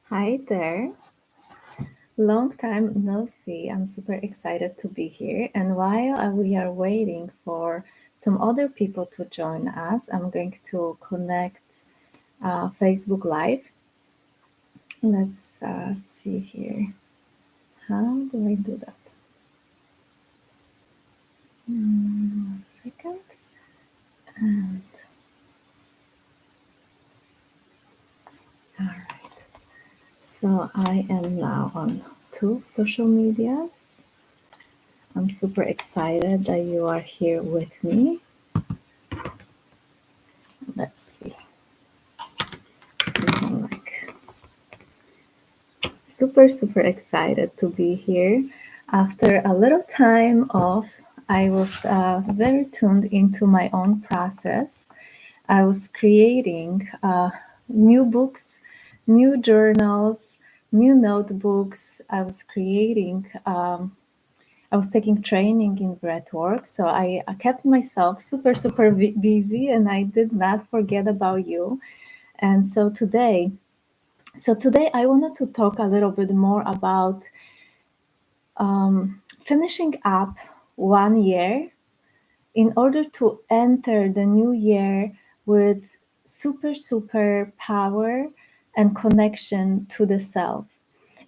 Hi there. Long time no see. I'm super excited to be here. And while we are waiting for some other people to join us, I'm going to connect Facebook Live. Let's see here. How do I do that? 1 second. And all right. So I am now on two social medias. I'm super excited that you are here with me. Let's see. Something like super excited to be here. After a little time off, I was very tuned into my own process. I was creating new books, new journals, new notebooks. I was taking training in breathwork. So I kept myself super busy, and I did not forget about you. And so today I wanted to talk a little bit more about finishing up 1 year in order to enter the new year with super power and connection to the self.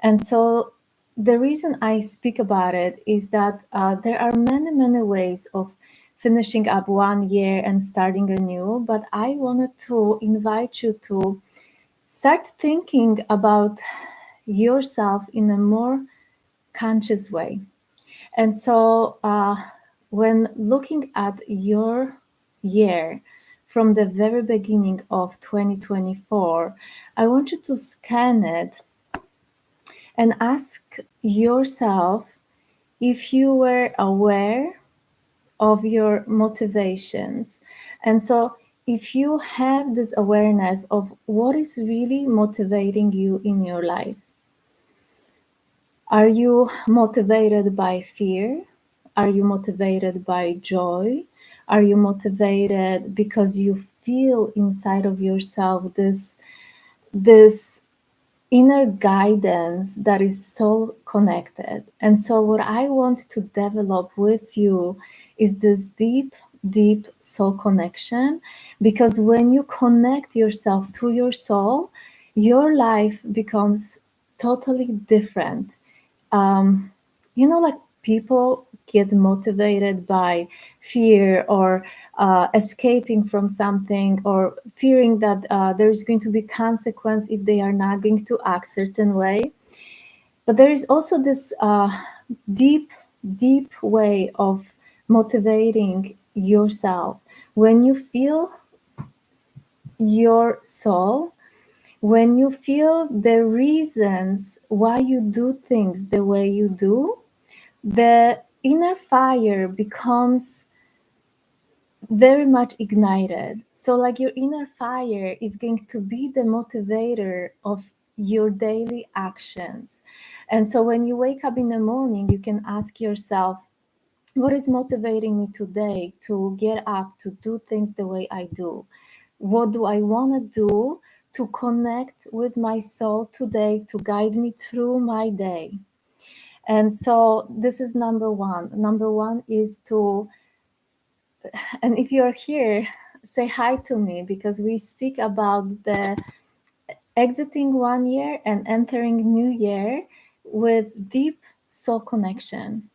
And so the reason I speak about it is that there are many ways of finishing up 1 year and starting anew, but I wanted to invite you to start thinking about yourself in a more conscious way. And so, when looking at your year from the very beginning of 2024, I want you to scan it and ask yourself if you were aware of your motivations. And so, if you have this awareness of what is really motivating you in your life, are you motivated by fear? Are you motivated by joy? Are you motivated because you feel inside of yourself this inner guidance that is so connected? And so what I want to develop with you is this deep soul connection, because when you connect yourself to your soul, your life becomes totally different. um, like people get motivated by fear or escaping from something, or fearing that there's going to be consequence if they are not going to act certain way. But there is also this deep way of motivating yourself when you feel your soul, when you feel the reasons why you do things the way you do. The inner fire becomes very much ignited. So, like, your inner fire is going to be the motivator of your daily actions. And so, when you wake up in the morning, you can ask yourself, what is motivating me today to get up, to do things the way I do? What do I want to do to connect with my soul today to guide me through my day? And so this is number one. Number one is to, and if you're here, say hi to me, because we speak about the exiting 1 year and entering new year with deep soul connection.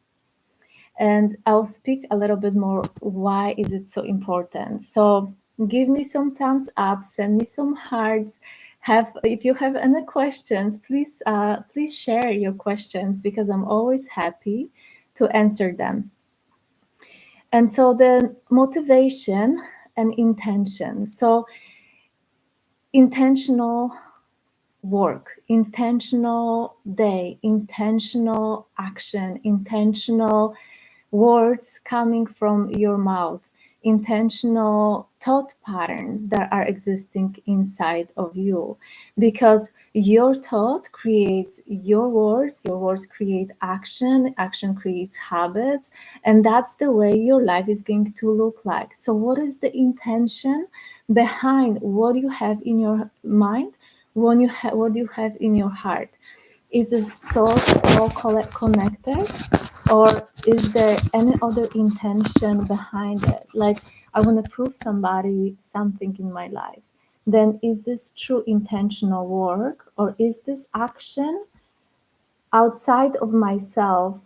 And I'll speak a little bit more why is it so important. So give me some thumbs up, send me some hearts. If you have any questions, please share your questions, because I'm always happy to answer them. And so the motivation and intention. So intentional work, intentional day, intentional action, intentional words coming from your mouth, intentional thought patterns that are existing inside of you. Because your thought creates your words create action, action creates habits, and that's the way your life is going to look like. So, what is the intention behind what you have in your mind? what you have in your heart? Is it so connected, or is there any other intention behind it? Like, I want to prove somebody something in my life. Then is this true intentional work, or is this action outside of myself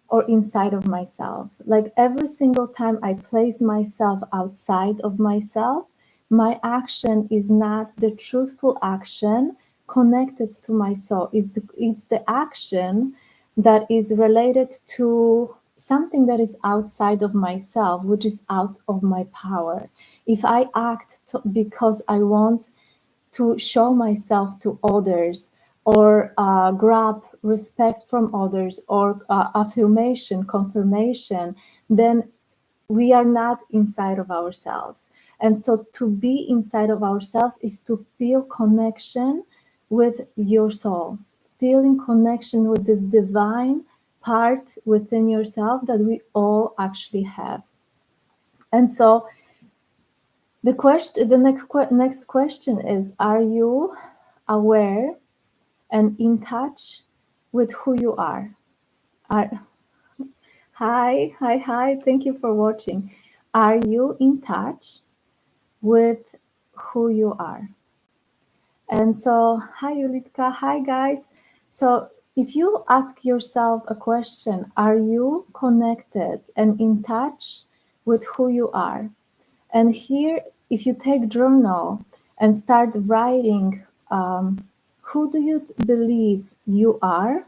or inside of myself? Like, every single time I place myself outside of myself, my action is not the truthful action connected to my soul. It's the action that is related to something that is outside of myself, which is out of my power. If I act because I want to show myself to others, or grab respect from others, or affirmation, confirmation, then we are not inside of ourselves. And so to be inside of ourselves is to feel connection with your soul, feeling connection with this divine part within yourself that we all actually have. And so next question is, are you aware and in touch with who you are? Are hi, thank you for watching. Are you in touch with who you are? And so, hi Yulitka, hi guys. So if you ask yourself a question, are you connected and in touch with who you are? And here, if you take journal and start writing, who do you believe you are?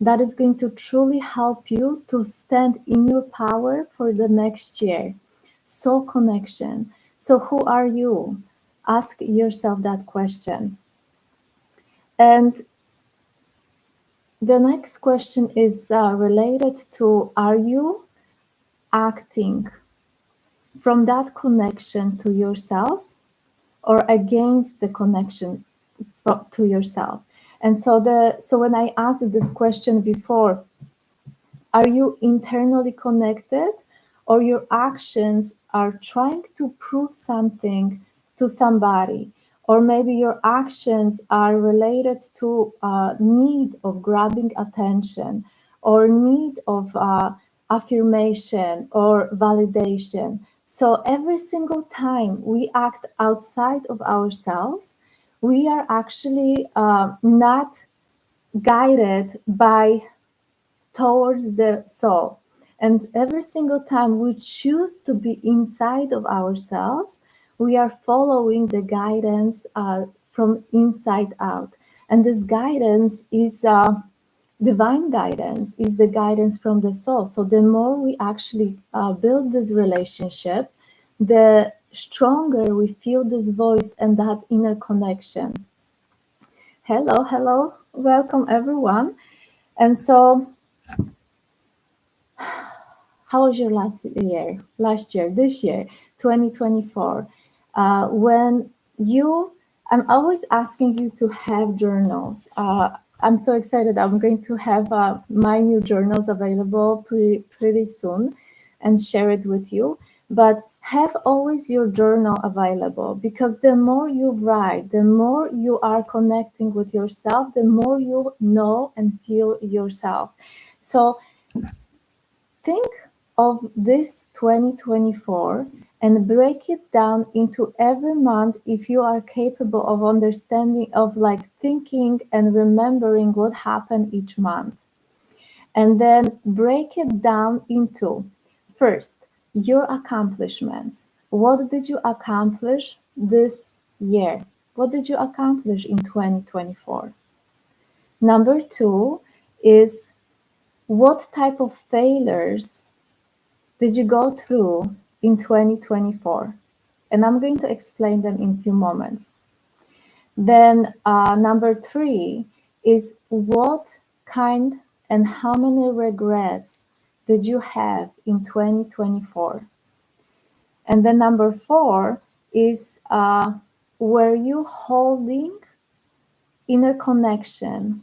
That is going to truly help you to stand in your power for the next year. Soul connection. So who are you? Ask yourself that question. And the next question is related to, are you acting from that connection to yourself, or against the connection to yourself? And so when I asked this question before, are you internally connected, or your actions are trying to prove something to somebody? Or maybe your actions are related to need of grabbing attention, or need of affirmation or validation. So every single time we act outside of ourselves, we are actually not guided by towards the soul. And every single time we choose to be inside of ourselves, we are following the guidance from inside out. And this guidance is divine guidance, is the guidance from the soul. So the more we actually build this relationship, the stronger we feel this voice and that inner connection. Hello, welcome everyone. And so, how was your last year, this year, 2024? When I'm always asking you to have journals. I'm so excited. I'm going to have my new journals available pretty soon and share it with you. But have always your journal available, because the more you write, the more you are connecting with yourself, the more you know and feel yourself. So think of this 2024 and break it down into every month, if you are capable of understanding, of like thinking and remembering what happened each month. And then break it down into, first, your accomplishments. What did you accomplish this year? What did you accomplish in 2024? Number two is, what type of failures did you go through in 2024? And I'm going to explain them in a few moments. Then number three is, what kind and how many regrets did you have in 2024? And then number four is, were you holding inner connection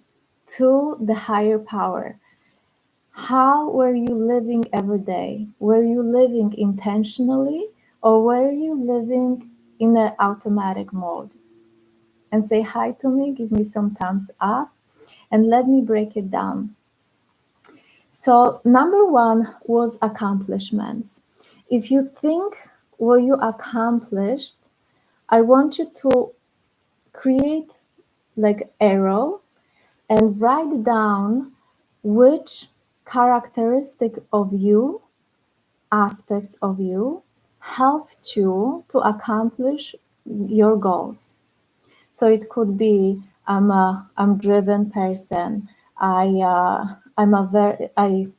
to the higher power? How were you living every day? Were you living intentionally, or were you living in an automatic mode? and say hi to me, give me some thumbs up, and let me break it down. So number one was accomplishments. If you think what you accomplished, I want you to create like arrow and write down which characteristic of you, aspects of you, helped you to accomplish your goals. So it could be I'm driven person. I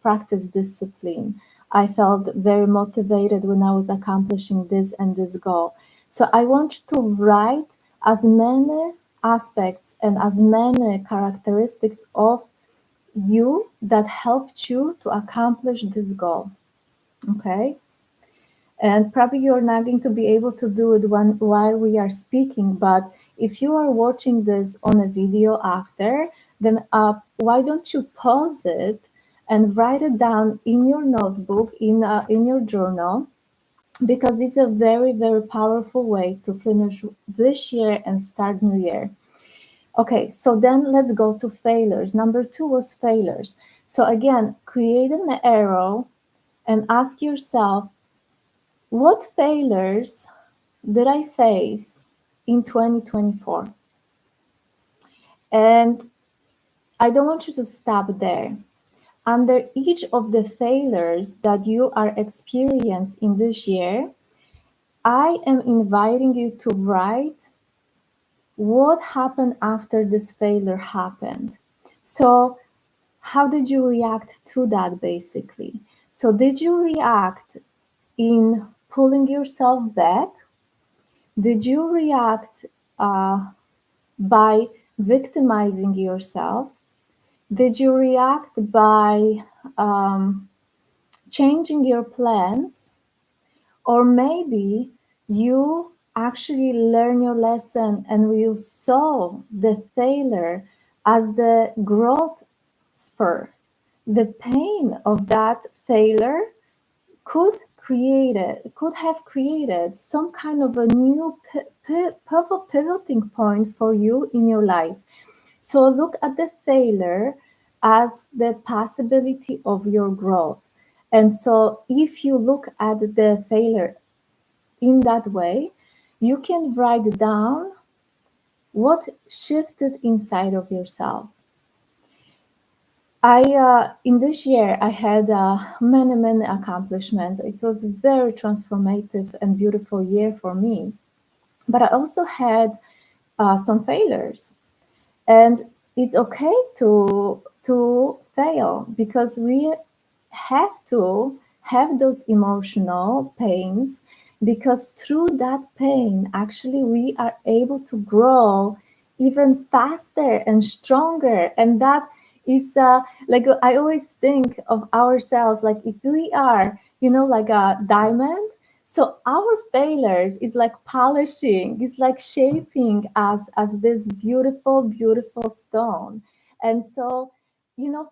practice discipline. I felt very motivated when I was accomplishing this and this goal. So I want you to write as many aspects and as many characteristics of you that helped you to accomplish this goal. Okay? And probably you're not going to be able to do it while we are speaking, but if you are watching this on a video after, then why don't you pause it and write it down in your notebook, in your journal, because it's a very, very powerful way to finish this year and start new year. Okay, so then let's go to failures. Number two was failures. So again, create an arrow and ask yourself, what failures did I face in 2024? And I don't want you to stop there. Under each of the failures that you are experiencing in this year, I am inviting you to write what happened after this failure happened. So, how did you react to that basically? So, did you react in pulling yourself back? Did you react by victimizing yourself? Did you react by changing your plans? Or maybe you actually learn your lesson and you saw the failure as the growth spur. The pain of that failure could have created some kind of a new pivoting point for you in your life. So look at the failure as the possibility of your growth. And so if you look at the failure in that way, you can write down what shifted inside of yourself. In this year, I had many accomplishments. It was a very transformative and beautiful year for me. But I also had some failures. And it's okay to fail, because we have to have those emotional pains, because through that pain actually we are able to grow even faster and stronger. And that is like I always think of ourselves like if we are, like a diamond. So our failures is like polishing, is like shaping us as this beautiful, beautiful stone. And so,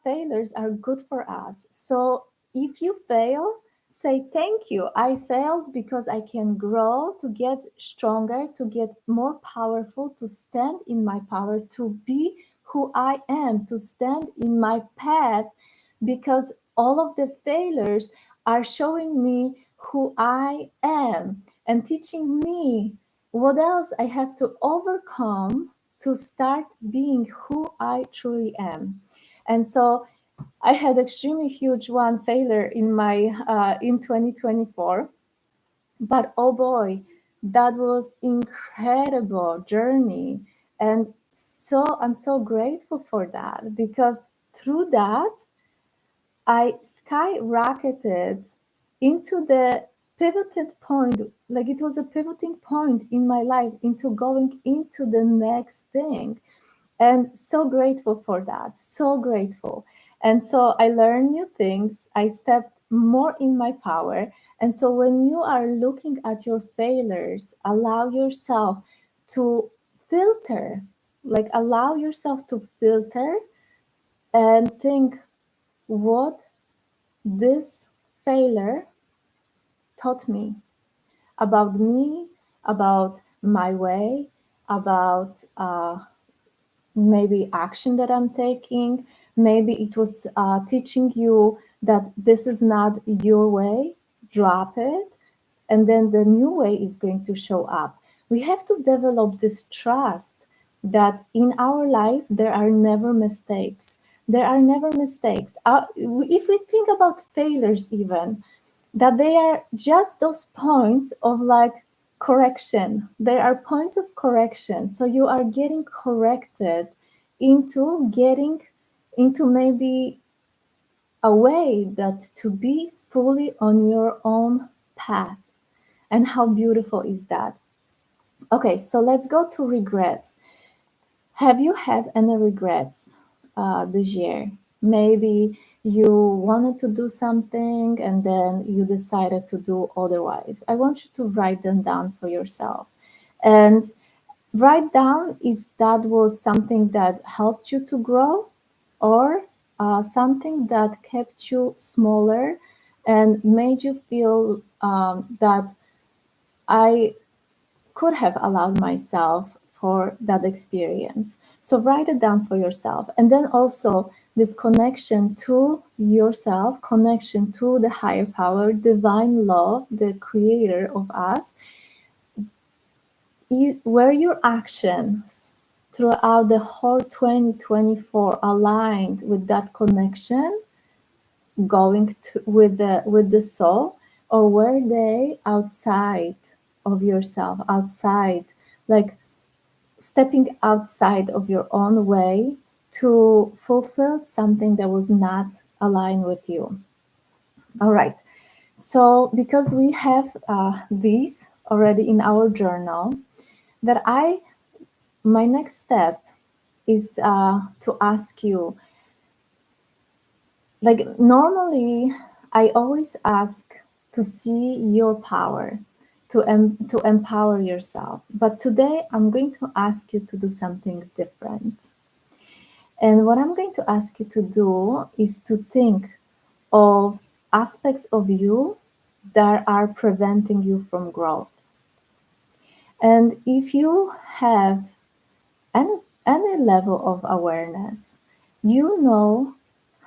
failures are good for us. So if you fail, say thank you. I failed because I can grow to get stronger, to get more powerful, to stand in my power, to be who I am, to stand in my path, because all of the failures are showing me who I am and teaching me what else I have to overcome to start being who I truly am. And so I had extremely huge one failure in 2024, but oh boy, that was incredible journey. And so I'm so grateful for that, because through that I skyrocketed into the pivoted point, like it was a pivoting point in my life into going into the next thing. And so grateful for that, so grateful. And so I learned new things, I stepped more in my power. And so when you are looking at your failures, allow yourself to filter, like allow yourself to filter and think what this failure taught me, about my way, about maybe action that I'm taking. Maybe it was teaching you that this is not your way, drop it, and then the new way is going to show up. We have to develop this trust that in our life there are never mistakes. There are never mistakes. If we think about failures, even, that they are just those points of like correction. There are points of correction. So you are getting corrected into getting into maybe a way that to be fully on your own path. And how beautiful is that? Okay, so let's go to regrets. Have you had any regrets this year? Maybe you wanted to do something and then you decided to do otherwise. I want you to write them down for yourself and write down if that was something that helped you to grow or something that kept you smaller and made you feel that I could have allowed myself for that experience. So write it down for yourself. And then also this connection to yourself, connection to the higher power, divine love, the creator of us, were your actions throughout the whole 2024 aligned with that connection, going to with the soul, or were they outside of yourself, outside, like stepping outside of your own way to fulfill something that was not aligned with you? All right. So because we have these already in our journal, that my next step is to ask you, like normally I always ask to see your power, to empower yourself. But today I'm going to ask you to do something different. And what I'm going to ask you to do is to think of aspects of you that are preventing you from growth. And if you have any level of awareness, you know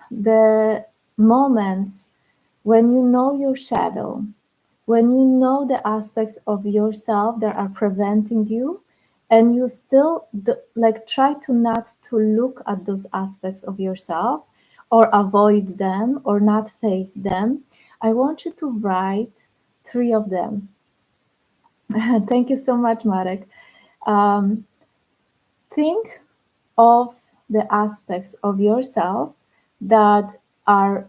the moments when you know your shadow, when you know the aspects of yourself that are preventing you, and you still like try to not to look at those aspects of yourself or avoid them or not face them. I want you to write 3 of them. Thank you so much, Marek. Um, think of the aspects of yourself that are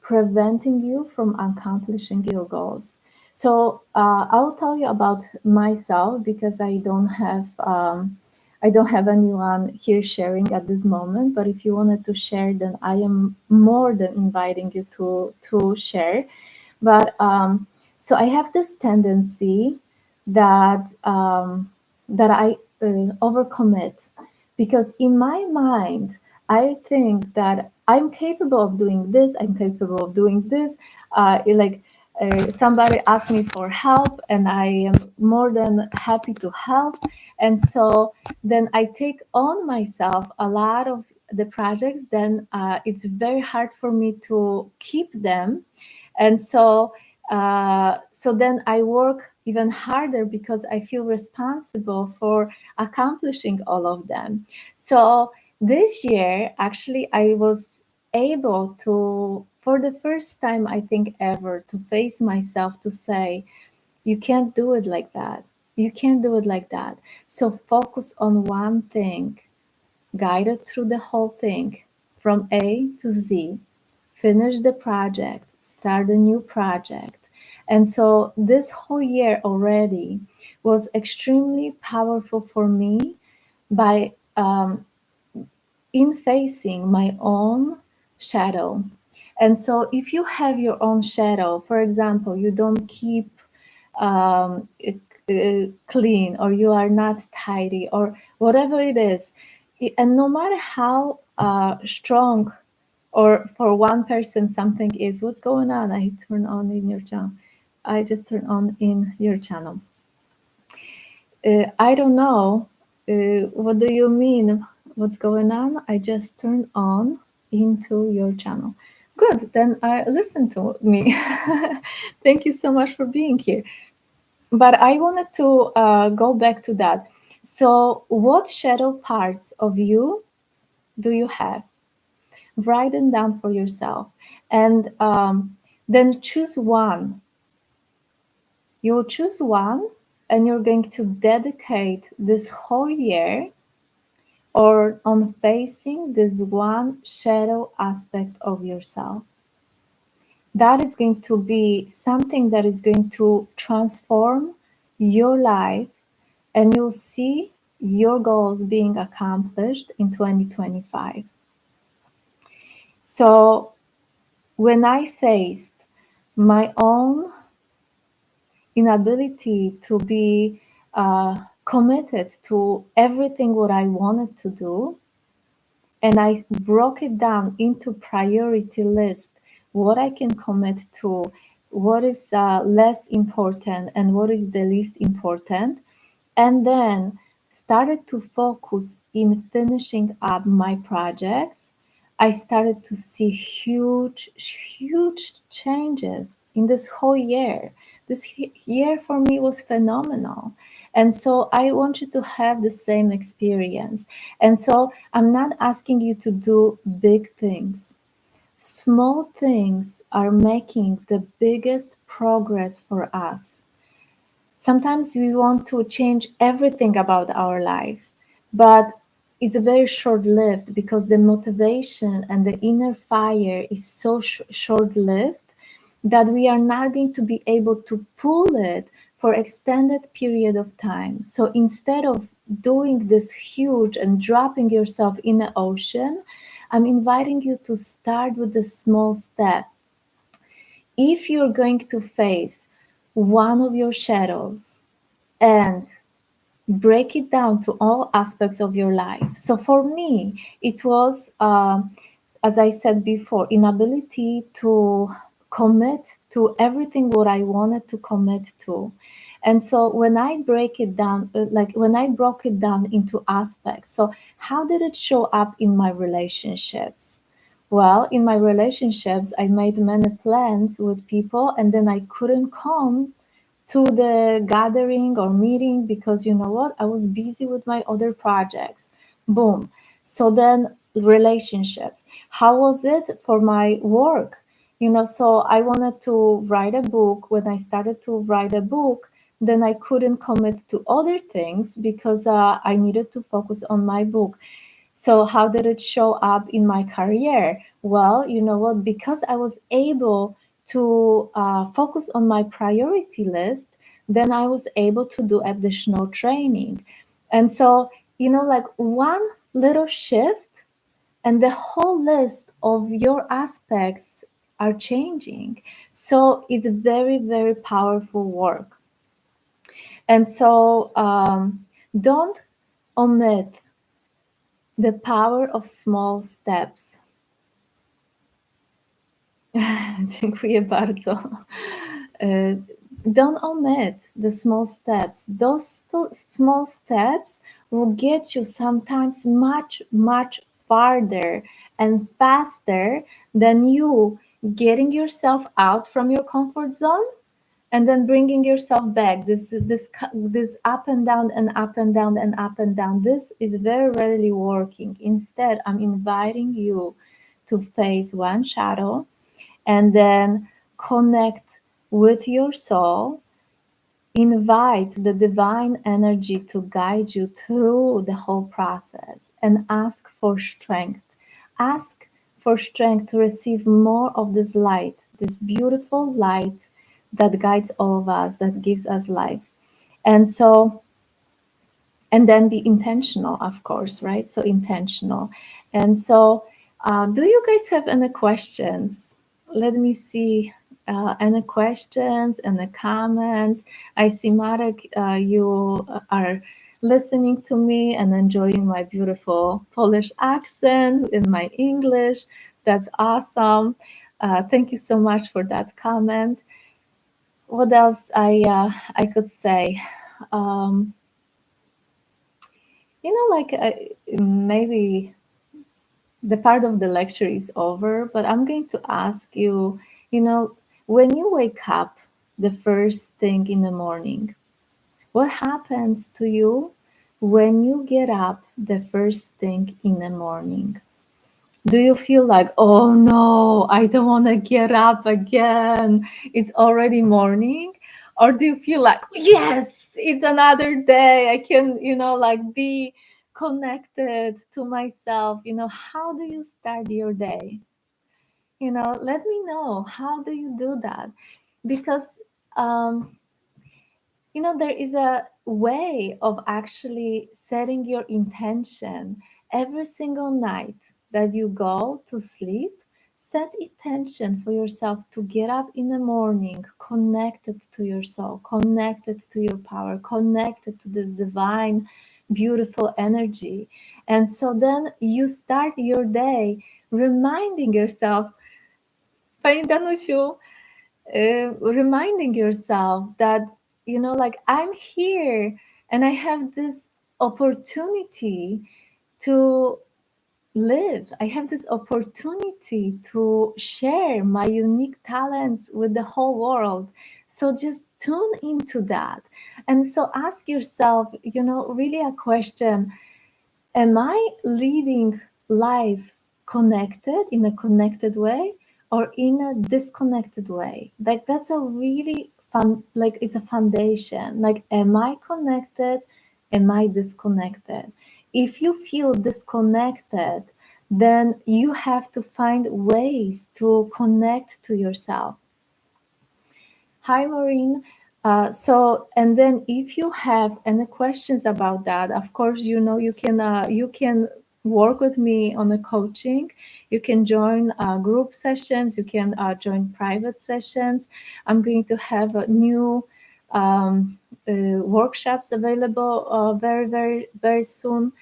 preventing you from accomplishing your goals. So I'll tell you about myself because I don't have anyone here sharing at this moment. But if you wanted to share, then I am more than inviting you to share. But so I have this tendency that that I overcommit, because in my mind I think that I'm capable of doing this. I'm capable of doing this. Like somebody asks me for help, and I am more than happy to help. And so then I take on myself a lot of the projects. Then it's very hard for me to keep them, and so then I work even harder because I feel responsible for accomplishing all of them. So this year, actually, I was able to, for the first time, I think ever, to face myself to say, you can't do it like that. You can't do it like that. So focus on one thing, guide it through the whole thing from A to Z, finish the project, start a new project. And so this whole year already was extremely powerful for me by in facing my own shadow. And so if you have your own shadow, for example, you don't keep clean, or you are not tidy, or whatever it is, and no matter how strong, or for one person something is, what's going on? I turn on in your channel. I just turn on in your channel. I don't know. What do you mean? What's going on? I just turned on into your channel. Good, then listen to me. Thank you so much for being here. But I wanted to go back to that. So, what shadow parts of you do you have? Write them down for yourself, and then choose one. You'll choose one, and you're going to dedicate this whole year or on facing this one shadow aspect of yourself. That is going to be something that is going to transform your life, and you'll see your goals being accomplished in 2025. So, when I faced my own inability to be committed to everything what I wanted to do, and I broke it down into priority list, what I can commit to, what is less important, and what is the least important, and then started to focus in finishing up my projects. I started to see huge changes in this whole year. This year for me was phenomenal. And so I want you to have the same experience. And so I'm not asking you to do big things. Small things are making the biggest progress for us. Sometimes we want to change everything about our life, but it's very short lived because the motivation and the inner fire is so short lived that we are not going to be able to pull it for extended period of time. So instead of doing this huge and dropping yourself in the ocean, I'm inviting you to start with a small step. If you're going to face one of your shadows and break it down to all aspects of your life. So for me, it was, as I said before, inability to commit to everything what I wanted to commit to. And so when I break it down, like when I broke it down into aspects, so how did it show up in my relationships? Well, in my relationships, I made many plans with people and then I couldn't come to the gathering or meeting because you know what? I was busy with my other projects. Boom. So then relationships. How was it for my work? So I wanted to write a book. When I started to write a book, then I couldn't commit to other things because I needed to focus on my book. So how did it show up in my career? Well, you know what? Because I was able to focus on my priority list, then I was able to do additional training. And so, like one little shift and the whole list of your aspects are changing. So it's very, very powerful work. And so don't omit the power of small steps. Dziękuję bardzo. Don't omit the small steps. Those small steps will get you sometimes much farther and faster than you getting yourself out from your comfort zone and then bringing yourself back. This up and down and up and down and up and down, this is very rarely working. Instead, I'm inviting you to face one shadow and then connect with your soul. Invite the divine energy to guide you through the whole process and ask for strength. Ask for strength to receive more of this light, this beautiful light that guides all of us, that gives us life. And so, and then be intentional, of course, right? So intentional. And so, do you guys have any questions? Let me see. Any questions, any comments? I see, Marek, you are listening to me and enjoying my beautiful Polish accent in my English. That's awesome. Thank you so much for that comment. What else I could say? Um, like maybe the part of the lecture is over, but I'm going to ask you, you know, when you wake up the first thing in the morning, what happens to you when you get up the first thing in the morning? Do you feel like, oh no, I don't want to get up again? It's already morning? Or do you feel like, yes, it's another day. I can, like be connected to myself. How do you start your day? Let me know. How do you do that? Because, um, there is a way of actually setting your intention every single night that you go to sleep. Set intention for yourself to get up in the morning, connected to your soul, connected to your power, connected to this divine, beautiful energy. And so then you start your day reminding yourself, Pani Danushu, reminding yourself that like I'm here and I have this opportunity to live. I have this opportunity to share my unique talents with the whole world. So just tune into that. And so ask yourself, really a question: am I living life connected in a connected way or in a disconnected way? Like that's a really fun, like it's a foundation. Like, am I connected? Am I disconnected? If you feel disconnected, then you have to find ways to connect to yourself. Hi, Maureen. And then if you have any questions about that, of course, you can work with me on the coaching. You can join group sessions. You can join private sessions. I'm going to have a new workshops available very, very, very soon.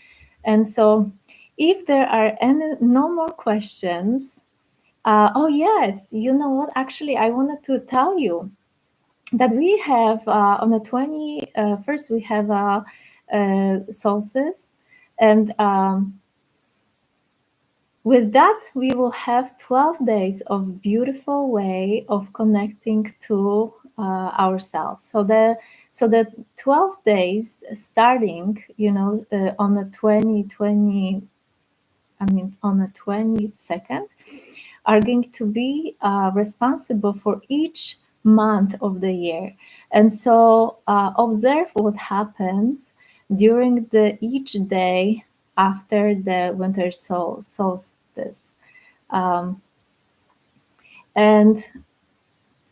And so, if there are any no more questions, oh yes, you know what? Actually, I wanted to tell you that we have on the 21st we have solstice, and with that we will have 12 days of beautiful way of connecting to ourselves. So the 12 days starting on the 2020, on the 22nd, are going to be responsible for each month of the year. And so observe what happens during the each day after the winter solstice, um, and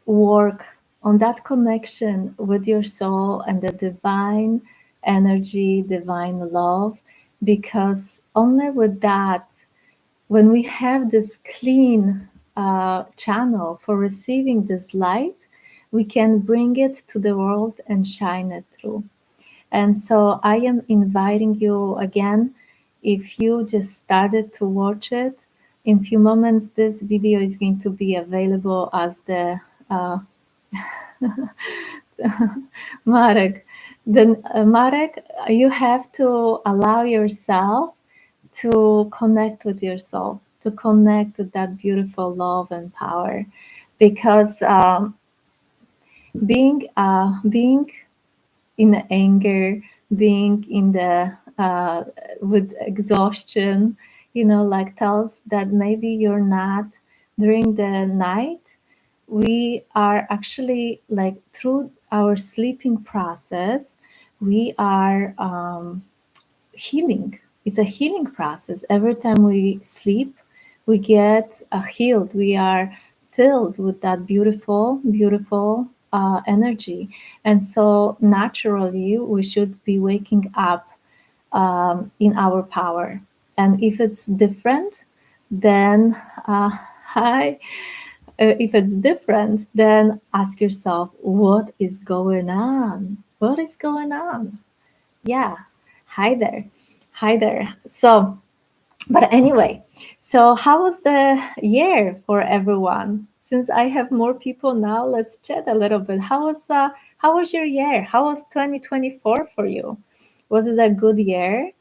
work on that connection with your soul and the divine energy, divine love, because only with that, when we have this clean channel for receiving this light, we can bring it to the world and shine it through. And so I am inviting you again, if you just started to watch it, in few moments this video is going to be available as the Marek. Then Marek, you have to allow yourself to connect with yourself, to connect with that beautiful love and power, because being in anger, being in the with exhaustion, like tells that maybe you're not during the night. We are actually like through our sleeping process, we are healing. It's a healing process. Every time we sleep, we get healed. We are filled with that beautiful, beautiful energy. And so naturally, we should be waking up in our power. And if it's different, then hi. If it's different, then ask yourself, what is going on? What is going on? Yeah, hi there. Hi there. So, but anyway, so how was the year for everyone? Since I have more people now, let's chat a little bit. How was your year? How was 2024 for you? Was it a good year?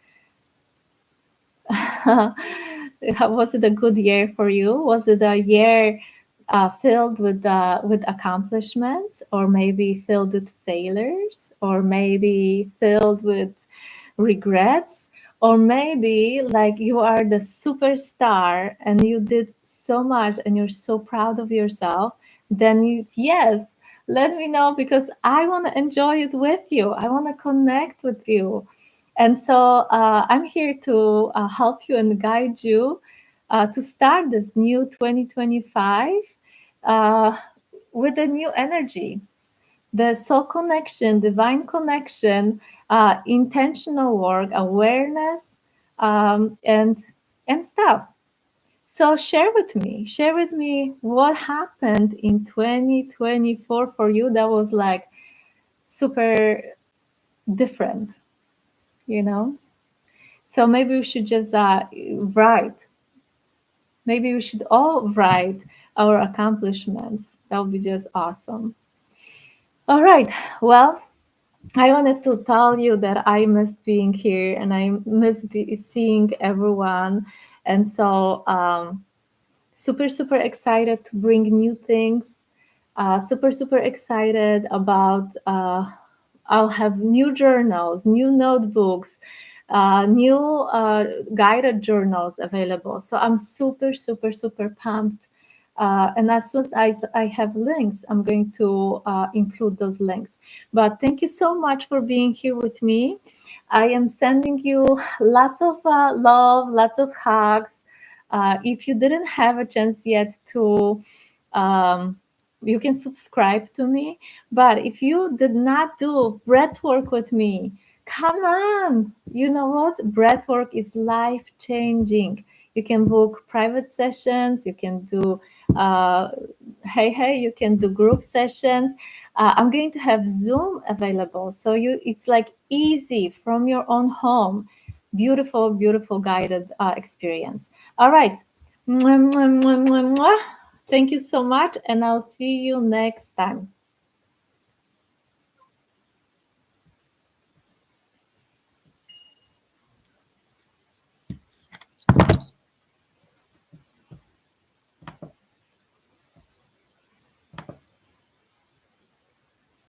Was it a good year for you? Was it a year filled with accomplishments, or maybe filled with failures, or maybe filled with regrets, or maybe like you are the superstar and you did so much and you're so proud of yourself? Then yes, let me know, because I want to enjoy it with you. I want to connect with you. And so I'm here to help you and guide you to start this new 2025 uh, with a new energy, the soul connection, divine connection, intentional work, awareness, and stuff. So share with me what happened in 2024 for you that was like super different, you know? So maybe we should just write. Maybe we should all write our accomplishments. That would be just awesome. All right. Well, I wanted to tell you that I missed being here and I miss seeing everyone. And so, super, super excited to bring new things. Super, super excited about, I'll have new journals, new notebooks, new guided journals available. So I'm super, super, super pumped. And as soon as I have links, I'm going to include those links. But thank you so much for being here with me. I am sending you lots of love, lots of hugs. If you didn't have a chance yet to, um, you can subscribe to me. But if you did not do breath work with me, come on. You know what? Breath work is life changing. You can book private sessions. You can do, uh, hey, you can do group sessions. I'm going to have Zoom available, so it's like easy from your own home. Beautiful, beautiful guided experience. All right. Mwah, mwah, mwah, mwah, mwah. Thank you so much, and I'll see you next time.